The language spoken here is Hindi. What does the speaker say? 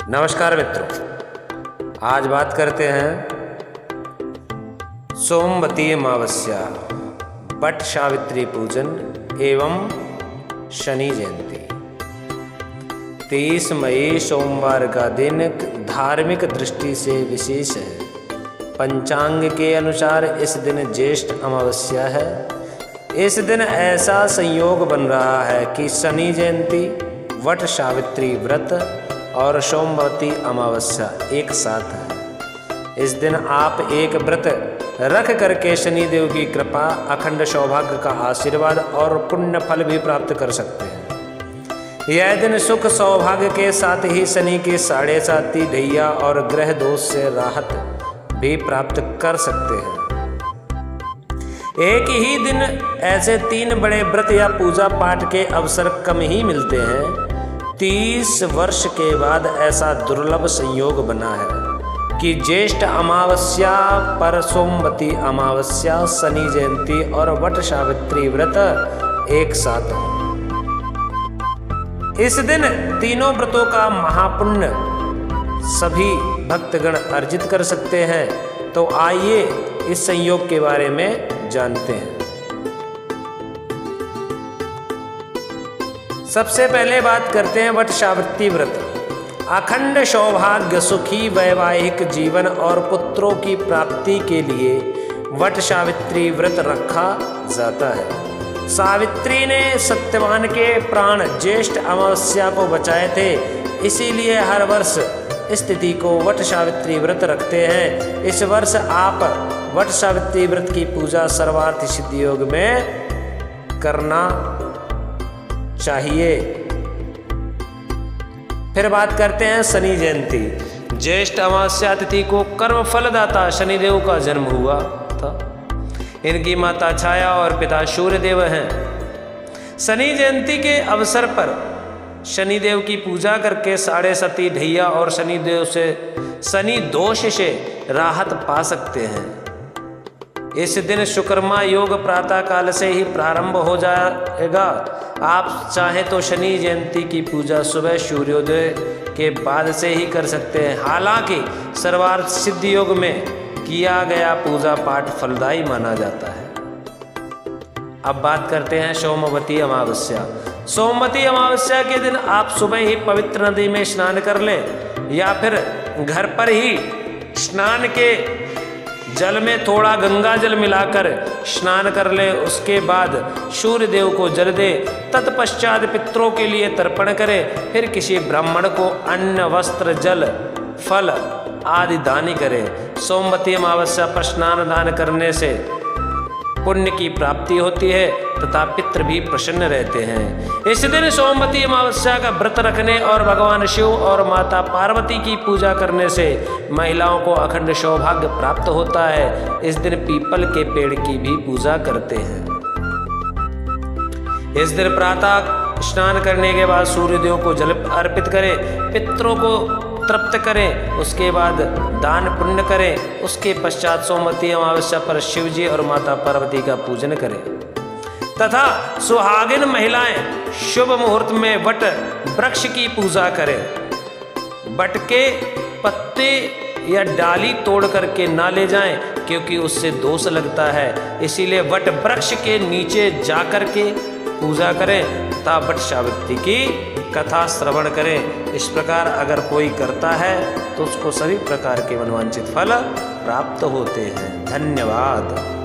नमस्कार मित्रों, आज बात करते हैं सोमवती अमावस्या, वट सावित्री पूजन एवं शनि जयंती। 23 मई सोमवार का दिन धार्मिक दृष्टि से विशेष है। पंचांग के अनुसार इस दिन ज्येष्ठ अमावस्या है। इस दिन ऐसा संयोग बन रहा है कि शनि जयंती, वट सावित्री व्रत और सोमवती अमावस्या एक साथ है। इस दिन आप एक व्रत रख करके शनिदेव की कृपा, अखंड सौभाग्य का आशीर्वाद और पुण्य फल भी प्राप्त कर सकते हैं। यह दिन सुख सौभाग्य के साथ ही शनि के 7.5 ढैया और ग्रह दोष से राहत भी प्राप्त कर सकते हैं। एक ही दिन ऐसे 3 बड़े व्रत या पूजा पाठ के अवसर कम ही मिलते हैं। 30 वर्ष के बाद ऐसा दुर्लभ संयोग बना है कि ज्येष्ठ अमावस्या पर सोमवती अमावस्या, शनि जयंती और वट सावित्री व्रत एक साथ हो। इस दिन तीनों व्रतों का महापुण्य सभी भक्तगण अर्जित कर सकते हैं। तो आइए इस संयोग के बारे में जानते हैं। सबसे पहले बात करते हैं वट सावित्री व्रत। अखंड सौभाग्य, सुखी वैवाहिक जीवन और पुत्रों की प्राप्ति के लिए वट सावित्री व्रत रखा जाता है। सावित्री ने सत्यवान के प्राण ज्येष्ठ अमावस्या को बचाए थे, इसीलिए हर वर्ष इस तिथि को वट सावित्री व्रत रखते हैं। इस वर्ष आप वट सावित्री व्रत की पूजा सर्वार्थ सिद्धि योग में करना चाहिए। फिर बात करते हैं शनि जयंती। ज्येष्ठ अमावस्या तिथि को कर्म फलदाता शनिदेव का जन्म हुआ था। इनकी माता छाया और पिता सूर्यदेव हैं। शनि जयंती के अवसर पर शनिदेव की पूजा करके 7.5 ढैया और शनिदेव से, शनि दोष से राहत पा सकते हैं। इस दिन शुक्रमा योग प्रातः काल से ही प्रारंभ हो जाएगा। आप चाहें तो शनि जयंती की पूजा सुबह सूर्योदय के बाद से ही कर सकते हैं। हालांकि सर्वार्थ सिद्धि योग में किया गया पूजा पाठ फलदायी माना जाता है। अब बात करते हैं सोमवती अमावस्या। सोमवती अमावस्या के दिन आप सुबह ही पवित्र नदी में स्नान कर लें या फिर घर पर ही स्नान के जल में थोड़ा गंगा जल मिलाकर स्नान कर ले। उसके बाद सूर्य देव को जल दे, तत्पश्चात पितरों के लिए तर्पण करें। फिर किसी ब्राह्मण को अन्न, वस्त्र, जल, फल आदि दान करें। सोमवती अमावस्या पर स्नान दान करने से पुण्य की प्राप्ति होती है तथा पितृ भी प्रसन्न रहते हैं। इस दिन सोमवती अमावस्या का व्रत रखने और भगवान शिव और माता पार्वती की पूजा करने से महिलाओं को अखंड सौभाग्य प्राप्त होता है। इस दिन पीपल के पेड़ की भी पूजा करते हैं। इस दिन प्रातः स्नान करने के बाद सूर्यदेव को जल अर्पित करें, पितरों को तृप्त करें, उसके बाद दान पुण्य करें। उसके पश्चात सोमवती अमावस्या पर शिव जी और माता पार्वती का पूजन करें तथा सुहागिन महिलाएं शुभ मुहूर्त में वट वृक्ष की पूजा करें। वट के पत्ते या डाली तोड़ करके ना ले जाएं, क्योंकि उससे दोष लगता है। इसीलिए वट वृक्ष के नीचे जाकर के पूजा करें तथा वट सावित्री की कथा श्रवण करें। इस प्रकार अगर कोई करता है तो उसको सभी प्रकार के मनोवांछित फल प्राप्त होते हैं। धन्यवाद।